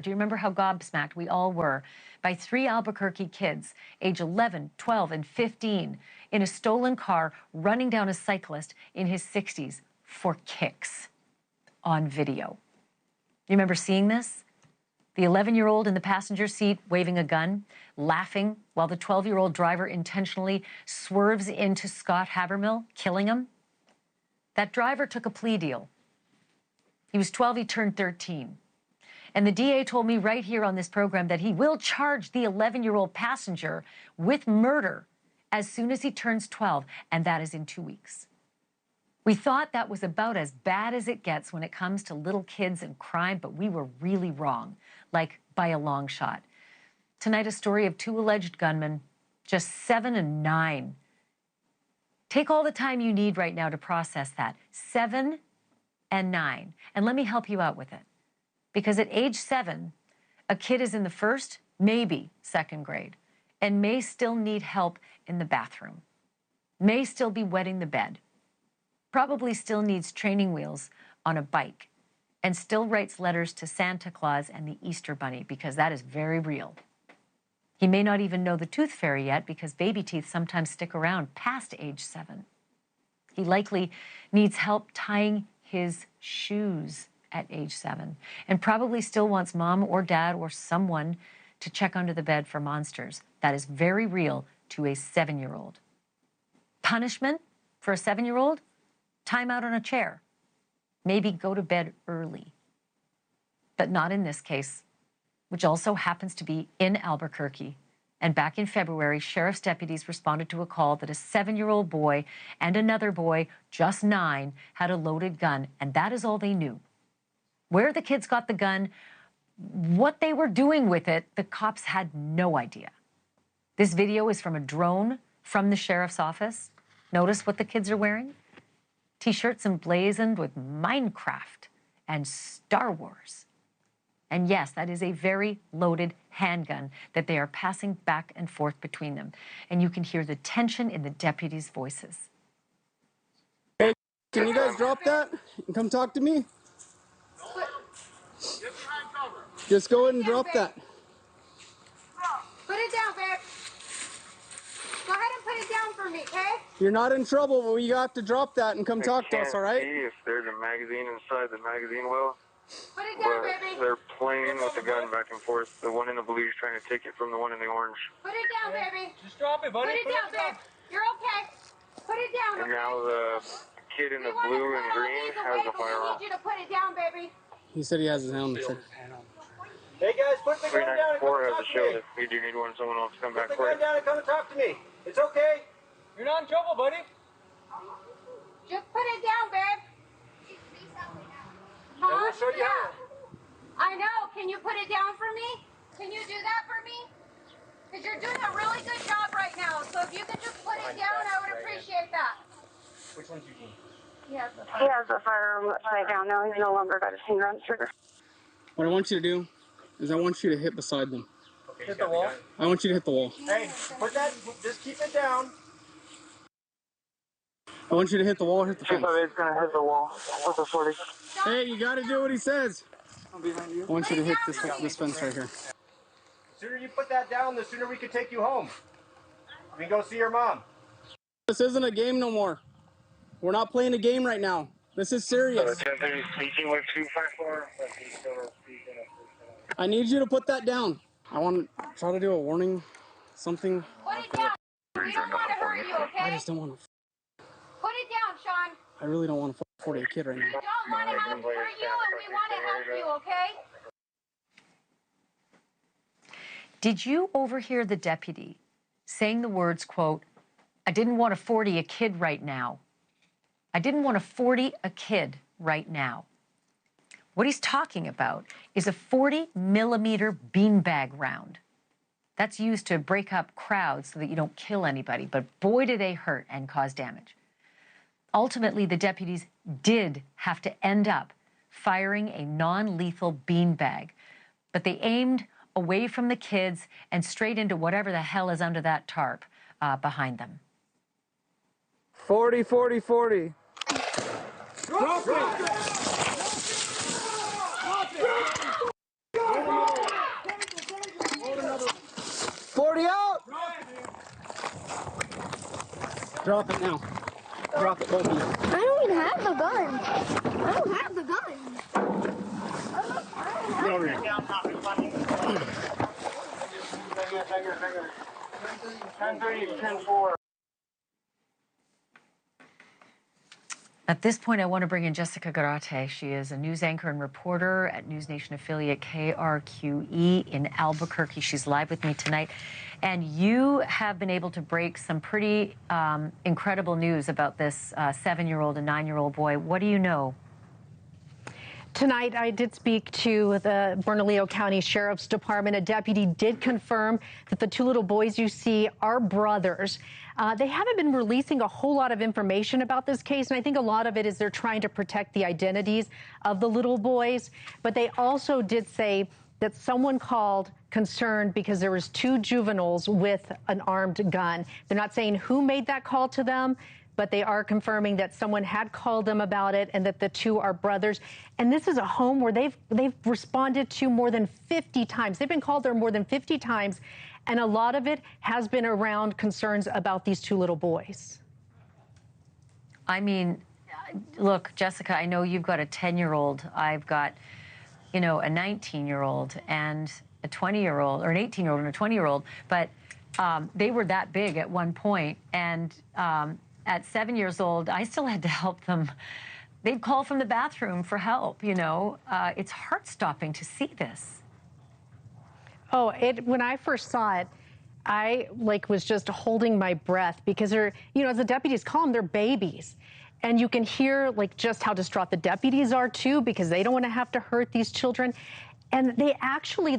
Do you remember how gobsmacked we all were by 3 Albuquerque kids, age 11, 12, and 15, in a stolen car running down a cyclist in his 60s for kicks on video? You remember seeing this? The 11-year-old in the passenger seat waving a gun, laughing, while the 12-year-old driver intentionally swerves into Scott Habermill, killing him. That driver took a plea deal. He was 12, he turned 13. And the DA told me right here on this program that he will charge the 11-year-old passenger with murder as soon as he turns 12, and that is in 2 weeks. We thought that was about as bad as it gets when it comes to little kids and crime, but we were really wrong, like by a long shot. Tonight, a story of 2 alleged gunmen, just 7 and 9. Take all the time you need right now to process that. 7 and 9. And let me help you out with it. Because at age 7, a kid is in the first, maybe second grade, and may still need help in the bathroom, may still be wetting the bed, probably still needs training wheels on a bike, and still writes letters to Santa Claus and the Easter Bunny, because that is very real. He may not even know the tooth fairy yet, because baby teeth sometimes stick around past age 7. He likely needs help tying his shoes at age 7, and probably still wants mom or dad or someone to check under the bed for monsters. That is very real to a 7-year-old. Punishment for a 7-year-old? Time out on a chair. Maybe go to bed early. But not in this case, which also happens to be in Albuquerque. And back in February, sheriff's deputies responded to a call that a 7-year-old boy and another boy, just 9, had a loaded gun, and that is all they knew. Where the kids got the gun, what they were doing with it, the cops had no idea. This video is from a drone from the sheriff's office. Notice what the kids are wearing? T-shirts emblazoned with Minecraft and Star Wars. And yes, that is a very loaded handgun that they are passing back and forth between them. And you can hear the tension in the deputies' voices. Hey, can you guys drop that and come talk to me? Just go ahead and drop that. Put it down, babe. Go ahead and put it down for me, okay? You're not in trouble, but you have to drop that and come talk to us, all right? I can't see if there's a magazine inside the magazine well. Put it down, baby. They're playing with the gun back and forth. The one in the blue is trying to take it from the one in the orange. Put it down, baby. Just drop it, buddy. Put it down, babe. You're okay. Put it down, And now the kid in the blue and green has the firearm. I need you to put it down, baby. He said he has his hand on the trigger. Hey guys, put the gun down and come 394 has talk a to show me. that if you do need one, someone else come back Put the for gun it. down and come and talk to me. It's okay. You're not in trouble, buddy. Just put it down, babe. And we'll show you how. I know. Can you put it down for me? Can you do that for me? Because you're doing a really good job right now. So if you could just put it down, I would appreciate that. Which one's Eugene? He has the firearm right down now. He's no longer got his finger on the trigger. What I want you to do is I want you to hit beside them. Okay, hit the wall. I want you to hit the wall. Hey, put that, just keep it down. I want you to hit the wall or hit the fence. 258's gonna hit the wall with a 40. Hey, you gotta do what he says. I'm behind you. I want you to hit this fence right here. The sooner you put that down, the sooner we can take you home. We can go see your mom. This isn't a game no more. We're not playing a game right now. This is serious. 1030 speaking with 254. I need you to put that down. I want to try to do a warning, something. Put it down. We don't want to hurt you, okay? I just don't want to. Put it down, Sean. I really don't want to 40 a kid right We now. don't want to hurt you, and we want to help you, okay? Did you overhear the deputy saying the words, quote, I didn't want to 40 a kid right now. I didn't want to 40 a kid right now. What he's talking about is a 40-millimeter beanbag round. That's used to break up crowds so that you don't kill anybody, but boy, do they hurt and cause damage. Ultimately, the deputies did have to end up firing a non-lethal beanbag, but they aimed away from the kids and straight into whatever the hell is under that tarp behind them. 40, 40, 40. Drop it! Drop it now. Drop it, both of you. I don't even have the gun. I don't have the gun. Get over here. 10:30, 10:04. At this point, I want to bring in Jessica Garate. She is a news anchor and reporter at NewsNation affiliate KRQE in Albuquerque. She's live with me tonight. And you have been able to break some pretty incredible news about this 7-year-old and 9-year-old boy. What do you know? Tonight, I did speak to the Bernalillo County Sheriff's Department. A deputy did confirm that the two little boys you see are brothers. They haven't been releasing a whole lot of information about this case, and I think a lot of it is they're trying to protect the identities of the little boys. But they also did say that someone called concerned because there was 2 juveniles with an armed gun. They're not saying who made that call to them, but they are confirming that someone had called them about it and that the 2 are brothers. And this is a home where they've responded to more than 50 times. They've been called there more than 50 times, and a lot of it has been around concerns about these 2 little boys. I mean, look, Jessica, I know you've got a 10-year-old. I've got, you know, a 19-year-old and a 20-year-old, or an 18-year-old and a 20-year-old, but they were that big at one point, and at 7 years old, I still had to help them. They'd call from the bathroom for help, you know. It's heart-stopping to see this. Oh, when I first saw it, I was just holding my breath because they're, you know, as the deputies call them, they're babies. And you can hear just how distraught the deputies are too, because they don't want to have to hurt these children. And they actually,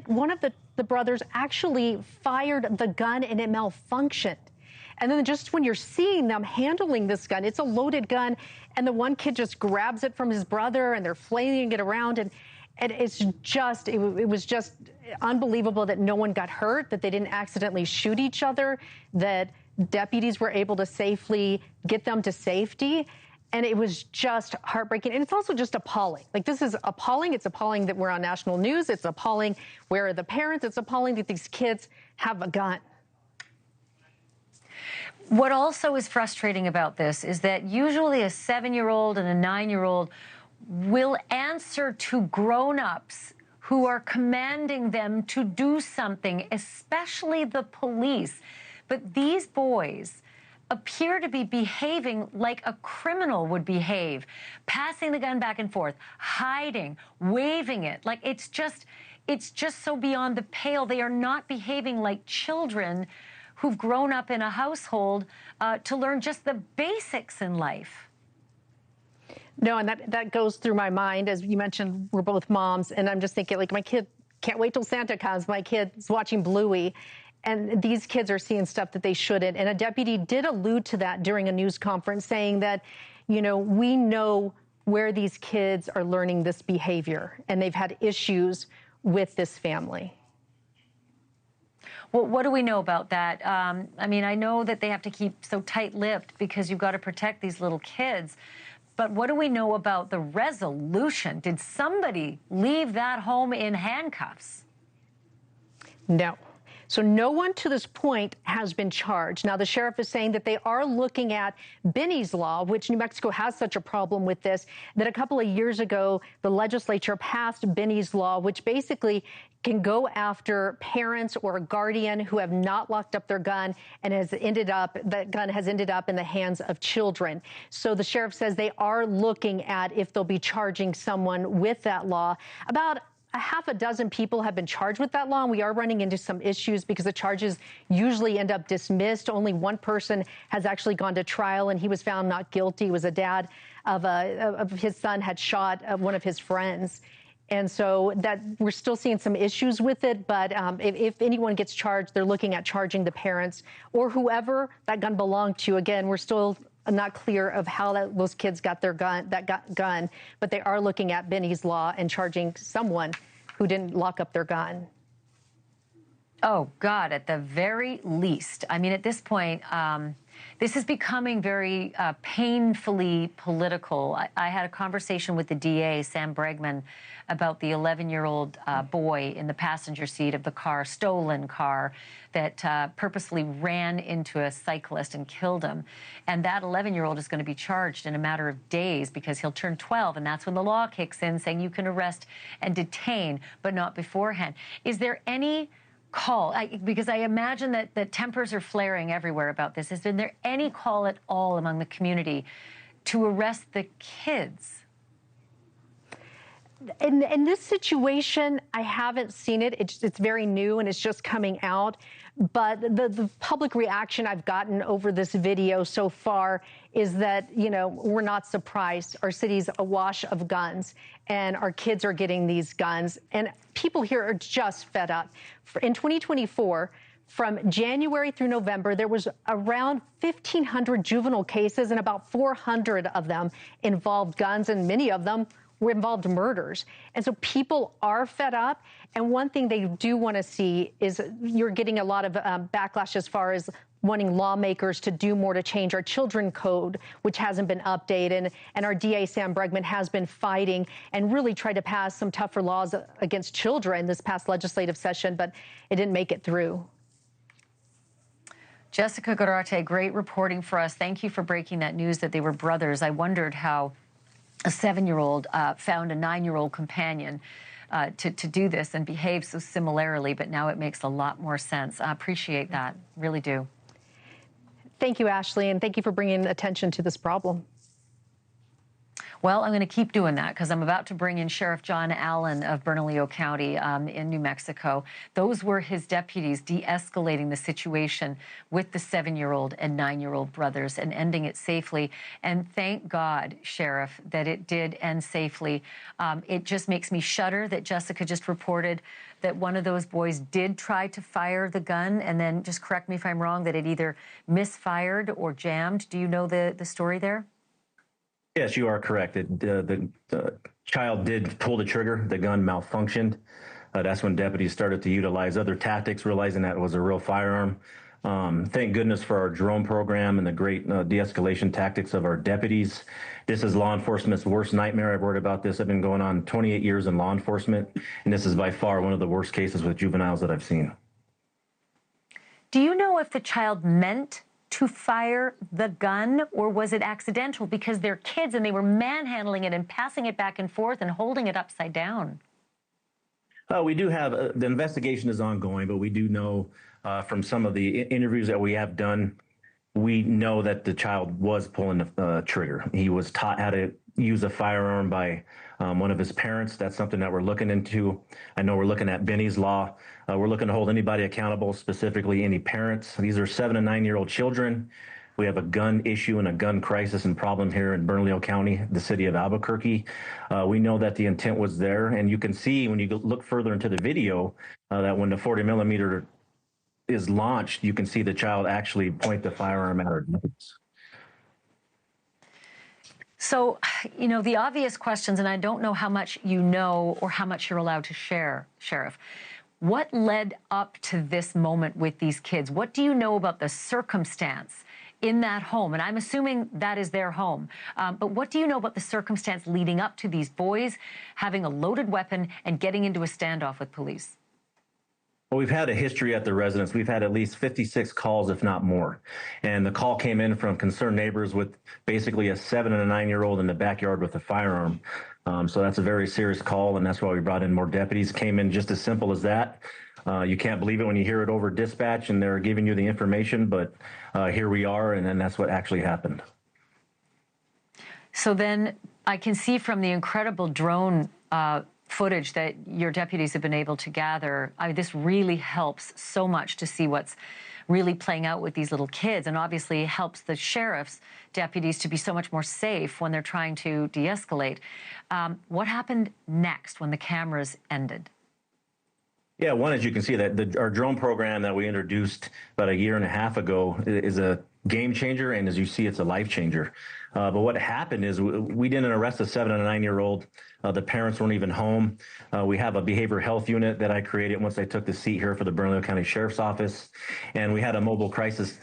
one of the brothers actually fired the gun and it malfunctioned. And then just when you're seeing them handling this gun, it's a loaded gun, and the one kid just grabs it from his brother and they're flailing it around. And it's just, it was just unbelievable that no one got hurt, that they didn't accidentally shoot each other, that deputies were able to safely get them to safety. And it was just heartbreaking. And it's also just appalling. This is appalling. It's appalling that we're on national news. It's appalling where are the parents. It's appalling that these kids have a gun. What also is frustrating about this is that usually a 7-year-old and a 9-year-old will answer to grown-ups who are commanding them to do something, especially the police. But these boys appear to be behaving like a criminal would behave, passing the gun back and forth, hiding, waving it. It's just so beyond the pale. They are not behaving like children who've grown up in a household to learn just the basics in life. No, and that goes through my mind. As you mentioned, we're both moms, and I'm just thinking, my kid can't wait till Santa comes. My kid's watching Bluey, and these kids are seeing stuff that they shouldn't. And a deputy did allude to that during a news conference, saying that, you know, we know where these kids are learning this behavior, and they've had issues with this family. Well, what do we know about that? I mean, I know that they have to keep so tight-lipped because you've got to protect these little kids. But what do we know about the resolution? Did somebody leave that home in handcuffs? No. So no one to this point has been charged. Now, the sheriff is saying that they are looking at Benny's Law, which New Mexico has such a problem with this, that a couple of years ago, the legislature passed Benny's Law, which basically can go after parents or a guardian who have not locked up their gun and that gun has ended up in the hands of children. So the sheriff says they are looking at if they'll be charging someone with that law. About a half a dozen people have been charged with that law, and we are running into some issues because the charges usually end up dismissed. Only one person has actually gone to trial, and he was found not guilty. It was a dad of his son had shot one of his friends. And so that we're still seeing some issues with it. But if anyone gets charged, they're looking at charging the parents or whoever that gun belonged to. Again, we're still not clear of how those kids got their gun, but they are looking at Benny's Law and charging someone who didn't lock up their gun. Oh, God, at the very least. I mean, at this point, This is becoming very painfully political. I had a conversation with the DA, Sam Bregman, about the 11-year-old boy in the passenger seat of the car, stolen car, that purposely ran into a cyclist and killed him. And that 11-year-old is going to be charged in a matter of days because he'll turn 12, and that's when the law kicks in, saying you can arrest and detain, but not beforehand. Is there any call, because I imagine that tempers are flaring everywhere about this, is there any call at all among the community to arrest the kids? In this situation, I haven't seen it. It's very new and it's just coming out. But the public reaction I've gotten over this video so far is that, you know, we're not surprised. Our city's awash of guns, and our kids are getting these guns. And people here are just fed up. In 2024, from January through November, there was around 1,500 juvenile cases, and about 400 of them involved guns, and many of them were involved murders. And so people are fed up. And one thing they do want to see is you're getting a lot of backlash as far as wanting lawmakers to do more to change our children code, which hasn't been updated. And our DA, Sam Bregman, has been fighting and really tried to pass some tougher laws against children this past legislative session, but it didn't make it through. Jessica Garate, great reporting for us. Thank you for breaking that news that they were brothers. I wondered how a 7-year-old found a 9-year-old companion to do this and behave so similarly, but now it makes a lot more sense. I appreciate that, really do. Thank you, Ashleigh, and thank you for bringing attention to this problem. Well, I'm going to keep doing that because I'm about to bring in Sheriff John Allen of Bernalillo County in New Mexico. Those were his deputies de-escalating the situation with the 7-year-old and 9-year-old brothers and ending it safely. And thank God, Sheriff, that it did end safely. It just makes me shudder that Jessica just reported that one of those boys did try to fire the gun, and then, just correct me if I'm wrong, that it either misfired or jammed. Do you know the story there? Yes, you are correct. The child did pull the trigger. The gun malfunctioned. That's when deputies started to utilize other tactics, realizing that it was a real firearm. Thank goodness for our drone program and the great de-escalation tactics of our deputies. This is law enforcement's worst nightmare. I've worried about this. I've been going on 28 years in law enforcement, and this is by far one of the worst cases with juveniles that I've seen. Do you know if the child meant to fire the gun, or was it accidental because they're kids and they were manhandling it and passing it back and forth and holding it upside down? We do have, the investigation is ongoing, but we do know from some of the interviews that we have done, we know that the child was pulling the trigger. He was taught how to use a firearm by one of his parents. That's something that we're looking into. I know we're looking at Benny's Law. We're looking to hold anybody accountable, specifically any parents. These are 7 and 9-year-old children. We have a gun issue and a gun crisis and problem here in Bernalillo County, the city of Albuquerque. We know that the intent was there, and you can see when you look further into the video that when the 40 millimeter is launched, you can see the child actually point the firearm at our deputies. So, you know, the obvious questions, and I don't know how much you know or how much you're allowed to share, Sheriff. What led up to this moment with these kids? What do you know about the circumstance in that home? And I'm assuming that is their home. But what do you know about the circumstance leading up to these boys having a loaded weapon and getting into a standoff with police? Well, we've had a history at the residence. We've had at least 56 calls, if not more. And the call came in from concerned neighbors with basically a 7 and a 9-year-old in the backyard with a firearm. So that's a very serious call, and that's why we brought in more deputies. Came in just as simple as that. You can't believe it when you hear it over dispatch and they're giving you the information, but here we are, and then that's what actually happened. So then I can see from the incredible drone footage that your deputies have been able to gather, this really helps so much to see what's really playing out with these little kids, and obviously helps the sheriff's deputies to be so much more safe when they're trying to de-escalate. What happened next when the cameras ended? Yeah, one, as you can see, that our drone program that we introduced about a year and a half ago is a game changer, and as you see, it's a life changer. But what happened is we didn't arrest a 7 and a 9-year-old. The parents weren't even home. We have a behavioral health unit that I created once I took the seat here for the Bernalillo County Sheriff's Office, and we had a mobile crisis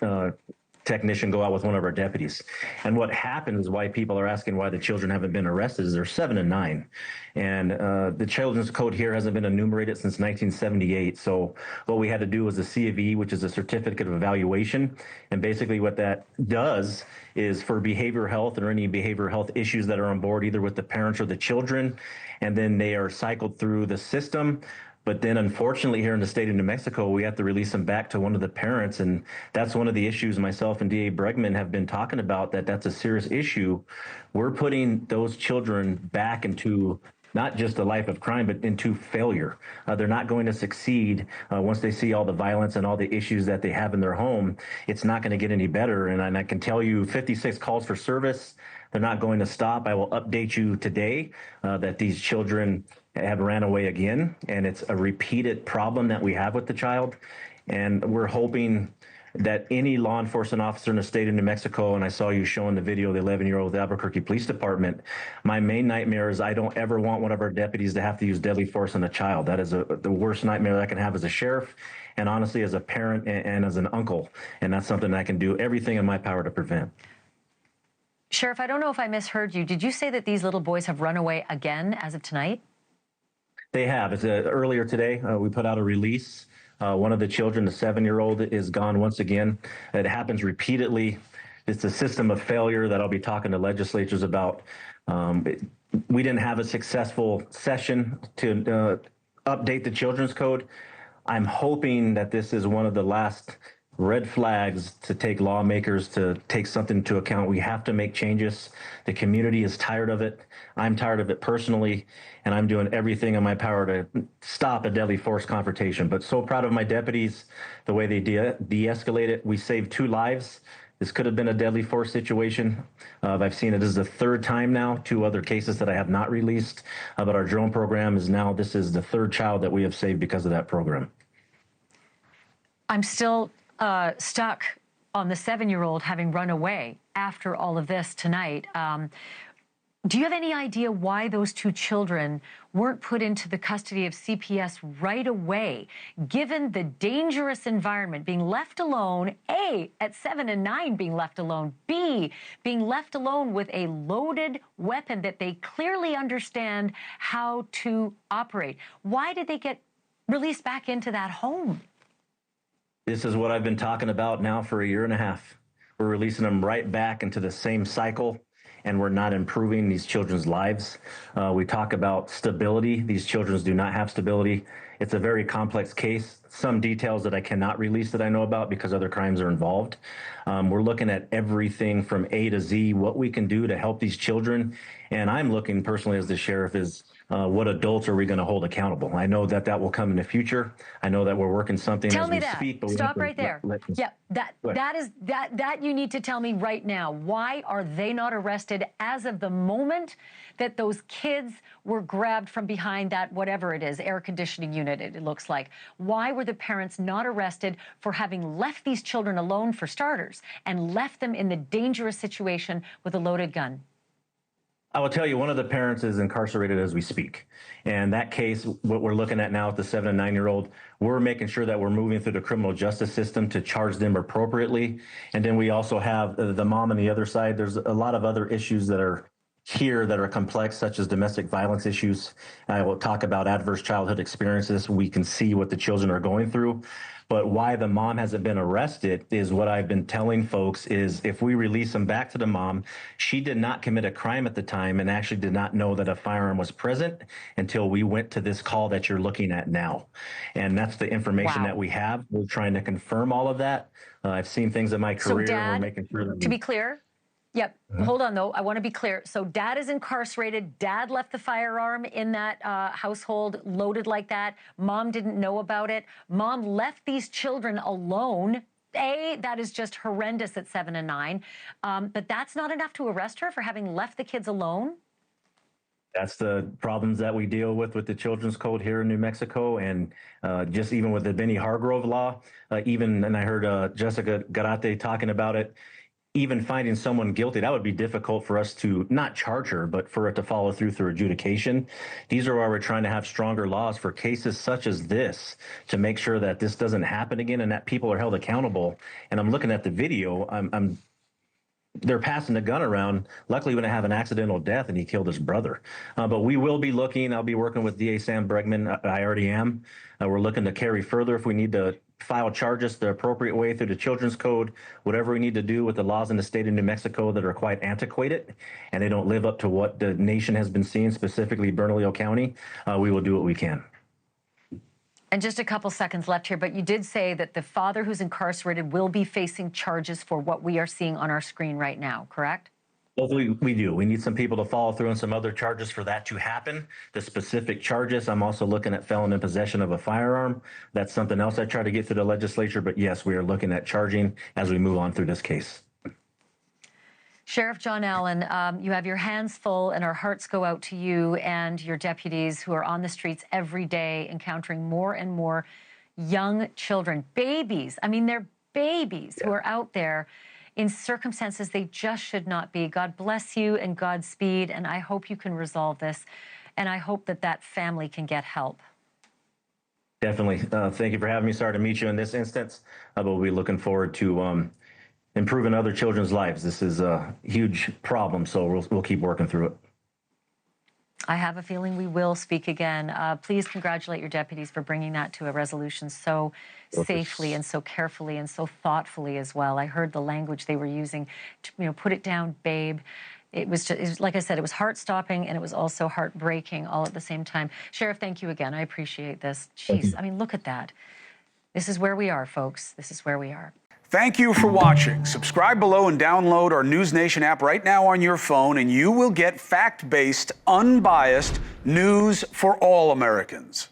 technician go out with one of our deputies. And what happens, why people are asking why the children haven't been arrested, is they're 7 and 9. And the children's code here hasn't been enumerated since 1978. So what we had to do was a C of E, which is a certificate of evaluation. And basically what that does is for behavioral health or any behavioral health issues that are on board, either with the parents or the children, and then they are cycled through the system. But then, unfortunately, here in the state of New Mexico, we have to release them back to one of the parents. And that's one of the issues myself and DA Bregman have been talking about, that's a serious issue. We're putting those children back into not just a life of crime, but into failure. They're not going to succeed once they see all the violence and all the issues that they have in their home. It's not going to get any better. And I can tell you 56 calls for service. They're not going to stop. I will update you today that these children have ran away again, and it's a repeated problem that we have with the child. And we're hoping that any law enforcement officer in the state of New Mexico, and I saw you showing the video of the 11-year-old Albuquerque Police Department, my main nightmare is I don't ever want one of our deputies to have to use deadly force on a child. That is the worst nightmare I can have as a sheriff, and honestly as a parent and as an uncle. And that's something I can do everything in my power to prevent. Sheriff, I don't know if I misheard you. Did you say that these little boys have run away again as of tonight? They have. It's earlier today, we put out a release. One of the children, the 7-year-old, is gone once again. It happens repeatedly. It's a system of failure that I'll be talking to legislatures about. We didn't have a successful session to update the children's code. I'm hoping that this is one of the last red flags to take lawmakers to take something into account. We have to make changes. The community is tired of it. I'm tired of it personally, and I'm doing everything in my power to stop a deadly force confrontation. But so proud of my deputies, the way they de-escalate it. We saved 2 lives. This could have been a deadly force situation. I've seen it as the 3rd time now, 2 other cases that I have not released. But our drone program is now, this is the 3rd child that we have saved because of that program. I'm still stuck on the 7-year-old having run away after all of this tonight. Do you have any idea why those 2 children weren't put into the custody of CPS right away, given the dangerous environment, being left alone, A, at 7 and 9 being left alone, B, being left alone with a loaded weapon that they clearly understand how to operate? Why did they get released back into that home? This is what I've been talking about now for 1.5 years. We're releasing them right back into the same cycle, and we're not improving these children's lives. We talk about stability. These children do not have stability. It's a very complex case. Some details that I cannot release that I know about because other crimes are involved. We're looking at everything from A to Z, what we can do to help these children. And I'm looking personally as the sheriff is what adults are we going to hold accountable? I know that that will come in the future. I know that we're working something tell as me we that. speak. But Stop right there. Yeah, that you need to tell me right now. Why are they not arrested as of the moment that those kids were grabbed from behind that, whatever it is, air conditioning unit, it looks like? Why were the parents not arrested for having left these children alone, for starters, and left them in the dangerous situation with a loaded gun? I will tell you, one of the parents is incarcerated as we speak. And that case, what we're looking at now with the 7 and 9-year-old, we're making sure that we're moving through the criminal justice system to charge them appropriately. And then we also have the mom on the other side. There's a lot of other issues that are here that are complex, such as domestic violence issues. I will talk about adverse childhood experiences. We can see what the children are going through. But why the mom hasn't been arrested is what I've been telling folks is if we release them back to the mom, she did not commit a crime at the time and actually did not know that a firearm was present until we went to this call that you're looking at now. And that's the information that we have. We're trying to confirm all of that. I've seen things in my career. So, Dad, and we're making sure that to be clear, yep. Hold on, though. I want to be clear. So Dad is incarcerated. Dad left the firearm in that household loaded like that. Mom didn't know about it. Mom left these children alone. That is just horrendous at 7 and 9. But that's not enough to arrest her for having left the kids alone? That's the problems that we deal with the children's code here in New Mexico, and just even with the Benny Hargrove law, and I heard Jessica Garate talking about it. even finding someone guilty, that would be difficult for us to not charge her, but for it to follow through adjudication. These are why we're trying to have stronger laws for cases such as this to make sure that this doesn't happen again and that people are held accountable. And I'm looking at the video. They're passing the gun around. Luckily, we didn't have an accidental death, and he killed his brother. But we will be looking. I'll be working with DA Sam Bregman. I already am. We're looking to carry further if we need to file charges the appropriate way through the Children's Code, whatever we need to do with the laws in the state of New Mexico that are quite antiquated and they don't live up to what the nation has been seeing, specifically Bernalillo County. We will do what we can. And just a couple seconds left here, but you did say that the father who's incarcerated will be facing charges for what we are seeing on our screen right now, correct? Hopefully we do. We need some people to follow through on some other charges for that to happen. The specific charges, I'm also looking at felon in possession of a firearm. That's something else I try to get through the legislature, but yes, we are looking at charging as we move on through this case. Sheriff John Allen, you have your hands full, and our hearts go out to you and your deputies who are on the streets every day encountering more and more young children, babies. I mean, they're babies who are out there in circumstances they just should not be. God bless you and Godspeed, and I hope you can resolve this, and I hope that that family can get help. Definitely. Thank you for having me. Sorry to meet you in this instance, but we'll be looking forward to improving other children's lives. This is a huge problem, so we'll keep working through it. I have a feeling we will speak again. Please congratulate your deputies for bringing that to a resolution so safely and so carefully and so thoughtfully as well. I heard the language they were using to, put it down, babe. It was like I said, it was heart-stopping and it was also heartbreaking all at the same time. Sheriff, thank you again. I appreciate this. Jeez, I mean, look at that. This is where we are, folks. This is where we are. Thank you for watching. Subscribe below and download our NewsNation app right now on your phone, and you will get fact-based, unbiased news for all Americans.